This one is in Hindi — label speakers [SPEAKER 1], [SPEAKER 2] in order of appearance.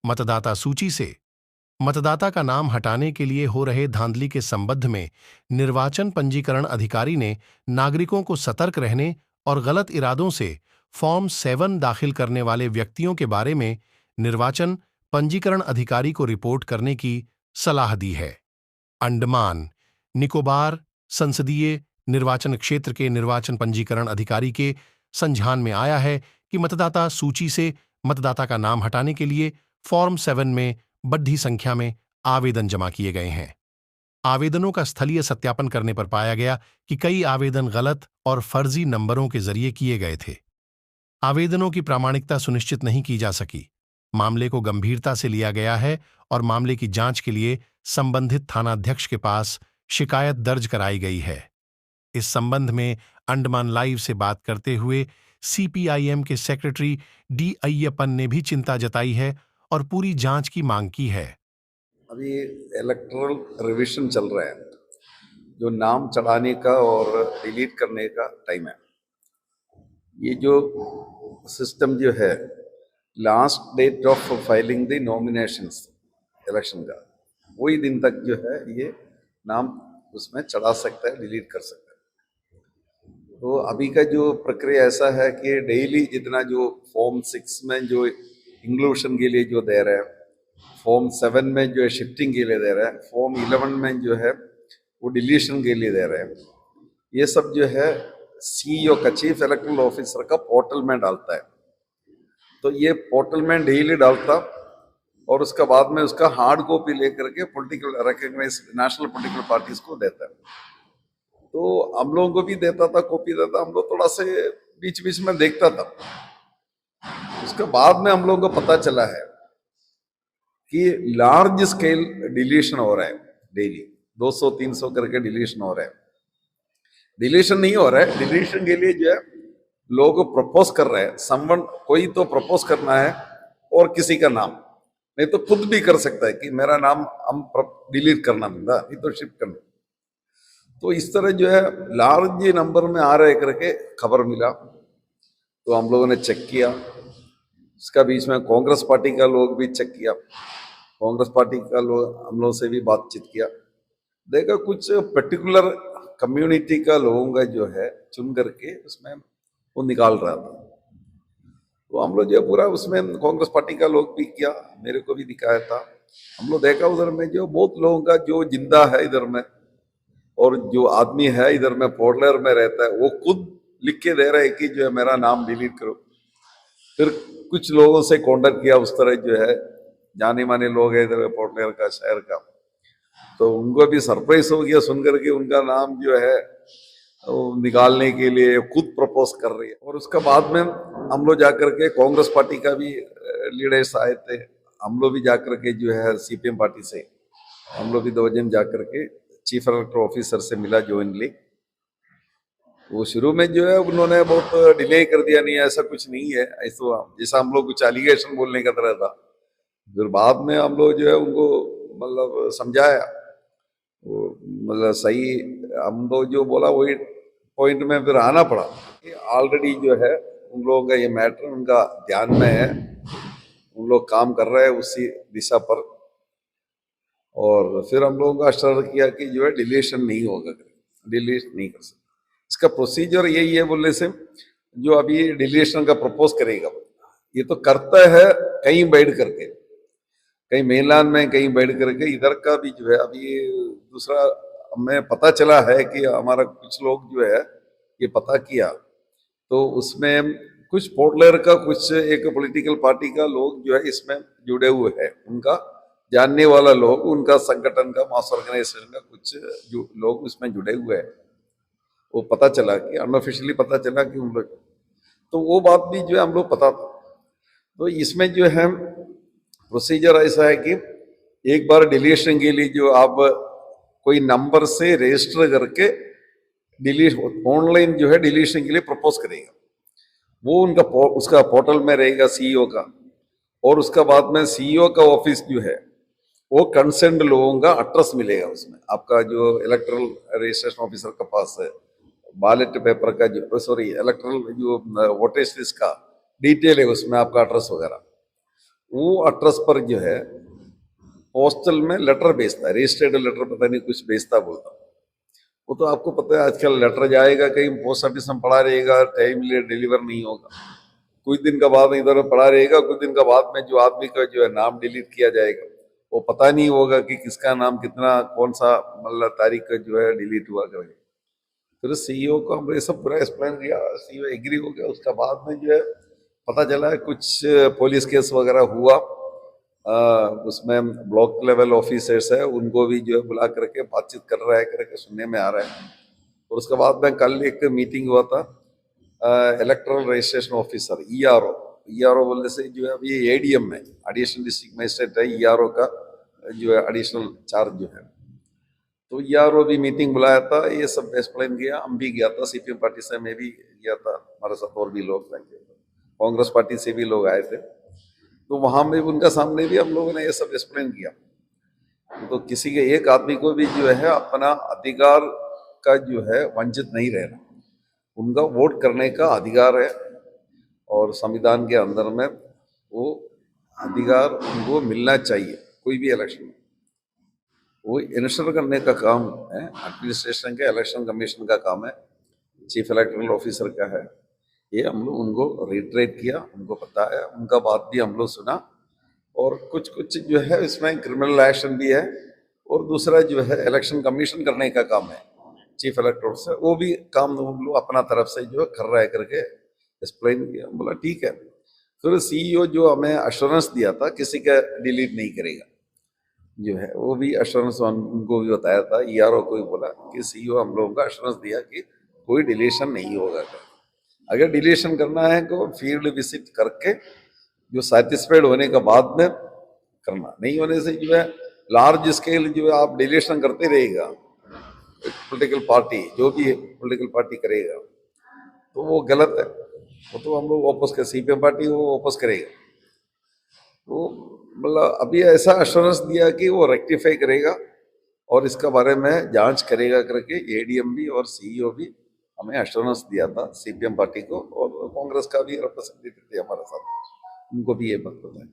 [SPEAKER 1] मतदाता सूची से मतदाता का नाम हटाने के लिए हो रहे धांधली के संबंध में निर्वाचन पंजीकरण अधिकारी ने नागरिकों को सतर्क रहने और गलत इरादों से फॉर्म 7 दाखिल करने वाले व्यक्तियों के बारे में निर्वाचन पंजीकरण अधिकारी को रिपोर्ट करने की सलाह दी है। अंडमान निकोबार संसदीय निर्वाचन क्षेत्र के निर्वाचन पंजीकरण अधिकारी के संज्ञान में आया है कि मतदाता सूची से मतदाता का नाम हटाने के लिए फॉर्म 7 में बड़ी संख्या में आवेदन जमा किए गए हैं। आवेदनों का स्थलीय सत्यापन करने पर पाया गया कि कई आवेदन गलत और फर्जी नंबरों के जरिए किए गए थे। आवेदनों की प्रामाणिकता सुनिश्चित नहीं की जा सकी। मामले को गंभीरता से लिया गया है और मामले की जांच के लिए संबंधित थानाध्यक्ष के पास शिकायत दर्ज कराई गई है। इस संबंध में अंडमान लाइव से बात करते हुए सीपीआईएम के सेक्रेटरी डी अय्यप्पन ने भी चिंता जताई है और पूरी जांच की मांग की है।
[SPEAKER 2] अभी इलेक्टोरल रिविजन चल रहा है, जो नाम चढ़ाने का और डिलीट करने का टाइम है। ये जो सिस्टम जो है, last date of filing the nominations election का, वही दिन तक जो है ये नाम उसमें चढ़ा सकता है, डिलीट कर सकता है। तो अभी का जो प्रक्रिया ऐसा है कि डेली जितना जो फॉर्म 6 में जो इंक्लूशन के लिए जो दे रहे हैं, फॉर्म 7 में जो है शिफ्टिंग के लिए दे रहे हैं, फॉर्म 11 में जो है वो डिलीशन के लिए दे रहे हैं, ये सब जो है सीईओ का, चीफ इलेक्टोरल ऑफिसर का पोर्टल में डालता है। तो ये पोर्टल में डेली डालता और उसका बाद में उसका हार्ड कॉपी लेकर के political recognise national political parties को देता है। तो हम लोगों को भी देता था, कॉपी देता, हम लोग थोड़ा से बीच बीच में देखता था। उसके बाद में हम लोगों को पता चला है कि लार्ज स्केल डिलीशन हो रहा है, डेली 200-300 करके डिलीशन हो रहा है। डिलीशन नहीं हो रहा है, डिलीशन के लिए जो है लोग प्रपोज कर रहे हैं, समवन कोई तो प्रपोज करना है और किसी का नाम नहीं तो खुद भी कर सकता है कि मेरा नाम हम डिलीट करना मिलता नहीं तो शिफ्ट करना। तो इस तरह जो है लार्ज नंबर में आ रहे करके खबर मिला, तो हम लोगों ने चेक किया। इसका बीच में कांग्रेस पार्टी का लोग भी चेक किया, कांग्रेस पार्टी का लोग हम लोग से भी बातचीत किया, देखा कुछ पर्टिकुलर कम्युनिटी का लोगों का जो है चुन करके उसमें वो निकाल रहा था। तो हम लोग जो पूरा उसमें कांग्रेस पार्टी का लोग भी किया, मेरे को भी दिखाया था। हम लोग देखा उधर में जो बहुत लोगों का जो जिंदा है इधर में, और जो आदमी है इधर में पोर्टलर में रहता है, वो खुद लिख के दे रहे हैं कि जो है मेरा नाम डिलीट करो। फिर कुछ लोगों से कॉन्टेक्ट किया, उस तरह जो है जाने माने लोग है इधर पोर्टलर का, शहर का, तो उनको भी सरप्राइज हो गया सुनकर के उनका नाम जो है निकालने के लिए खुद प्रपोज कर रही है। और उसके बाद में हम लोग जाकर के कांग्रेस पार्टी का भी लीडर्स आए थे, हम लोग भी जाकर के जो है सीपीएम पार्टी से हम लोग भी 2 जन जाकर के चीफ इलेक्टोरल ऑफिसर से मिला ज्वाइंटली। वो शुरू में जो है उन्होंने बहुत डिले कर दिया, नहीं ऐसा कुछ नहीं है, ऐसा जैसा हम लोग कुछ एलिगेशन बोलने का तरह था। फिर बाद में हम लोग जो है उनको मतलब समझाया, वो मतलब सही हम लोग जो बोला वही पॉइंट में फिर आना पड़ा। ऑलरेडी जो है उन लोगों का ये मैटर उनका ध्यान में है, उन लोग काम कर रहे हैं उसी दिशा पर। और फिर हम लोगों का आश्चर्य किया कि जो है डिलीशन नहीं होगा, डिलीट नहीं कर सकते। इसका प्रोसीजर यही है बोलने से, जो अभी डिलीशन का प्रपोज करेगा ये तो करता है कहीं बैठ करके, कहीं मेलान में कहीं बैठ करके। इधर का भी जो है अभी दूसरा हमें पता चला है कि हमारा कुछ लोग जो है ये पता किया, तो उसमें कुछ पोर्टलर का, कुछ एक पॉलिटिकल पार्टी का लोग जो है इसमें जुड़े हुए हैं, उनका जानने वाला लोग, उनका संगठन का, मास ऑर्गेनाइजेशन का कुछ जो लोग उसमें जुड़े हुए हैं, वो पता चला कि अनऑफिशियली पता चला कि उन लोग, तो वो बात भी जो है हम लोग पता था। तो इसमें जो है प्रोसीजर ऐसा है कि एक बार डिलीशन के लिए जो आप कोई नंबर से रजिस्टर करके डिलीट ऑनलाइन जो है डिलीशन के लिए प्रपोज करेगा, वो उनका उसका पोर्टल में रहेगा सीईओ का, और उसका बाद में सीईओ का ऑफिस जो है वो कंसर्न्ड लोगों का एड्रेस मिलेगा उसमें, आपका जो इलेक्टोरल रजिस्ट्रेशन ऑफिसर के पास है, बैलेट पेपर का जो इलेक्टोरल जो वोटर्स लिस्ट का डिटेल है उसमें आपका एड्रेस वगैरह, वो एड्रेस पर जो है पोस्टल में लेटर भेजता है, रजिस्टर्ड लेटर पता नहीं कुछ भेजता बोलता। वो तो आपको पता है आजकल लेटर जाएगा कहीं पोस्ट ऑफिस में पड़ा रहेगा, टाइमली डिलीवर नहीं होगा, कुछ दिन का बाद इधर पड़ा रहेगा, कुछ दिन का बाद में जो आदमी का जो है नाम डिलीट किया जाएगा, वो पता नहीं होगा कि किसका नाम कितना कौन सा मतलब तारीख का जो है डिलीट हुआ करके। फिर सीईओ को हम ये सब पूरा एक्सप्लेन किया, सीईओ एग्री हो गया। उसका बाद में जो है पता चला कुछ पुलिस केस वगैरह हुआ, उसमें ब्लॉक लेवल ऑफिसर्स है उनको भी जो है बुला करके बातचीत कर रहा है करके सुनने में आ रहा है। और उसके बाद में कल एक मीटिंग हुआ था इलेक्ट्रल रजिस्ट्रेशन ऑफिसर ईआरओ बोलने से जो है अभी एडीएम में एडिशनल डिस्ट्रिक्ट मजिस्ट्रेट है, ईआरओ का जो है एडिशनल चार्ज जो है, तो ईआरओ भी मीटिंग बुलाया था, ये सब एक्सप्लेन किया। हम भी गया था, सीपीएम पार्टी से मैं भी गया था, हमारे साथ और भी लोग थे, कांग्रेस पार्टी से भी लोग आए थे, तो वहां में उनका सामने भी हम लोगों ने ये सब एक्सप्लेन किया। तो किसी के एक आदमी को भी जो है अपना अधिकार का जो है वंचित नहीं रहना, उनका वोट करने का अधिकार है और संविधान के अंदर में वो अधिकार उनको मिलना चाहिए। कोई भी इलेक्शन में वो इंश्योर करने का काम है एडमिनिस्ट्रेशन का, इलेक्शन कमीशन का काम है, चीफ इलेक्टोरल ऑफिसर का है। ये हम लोग उनको रिट्रेट किया, उनको बताया, उनका बात भी हम लोग सुना। और कुछ कुछ जो है इसमें क्रिमिनल एक्शन भी है, और दूसरा जो है इलेक्शन कमीशन करने का काम है चीफ इलेक्टोरल से, वो भी काम हम लोग अपना तरफ से जो कर रहा है करके एक्सप्लेन किया। बोला ठीक है। फिर सीईओ जो हमें अश्योरेंस दिया था किसी का डिलीट नहीं करेगा जो है, वो भी अश्योरेंस उनको भी बताया था, ईआरओ को भी बोला कि सीईओ हम लोगों का अश्योरेंस दिया कि कोई डिलीशन नहीं होगा। अगर डिलीशन करना है तो फील्ड विजिट करके जो सेटिस्फाइड होने के बाद में करना, नहीं होने से जो है लार्ज स्केल जो है आप डिलीशन करते रहेगा, पॉलिटिकल पार्टी जो भी पॉलिटिकल पार्टी करेगा तो वो गलत है। वो तो हम लोग वापस कर, सीपीएम पार्टी वो वापस करेगा। तो मतलब अभी ऐसा अश्योरेंस दिया कि वो रेक्टिफाई करेगा और इसका बारे में जांच करेगा करके एडीएम भी और सीईओ भी हमें एश्योरेंस दिया था सीपीएम पार्टी को, और कांग्रेस का भी रिप्रेजेंटेटिव थे हमारे साथ, उनको भी ये बात बताया।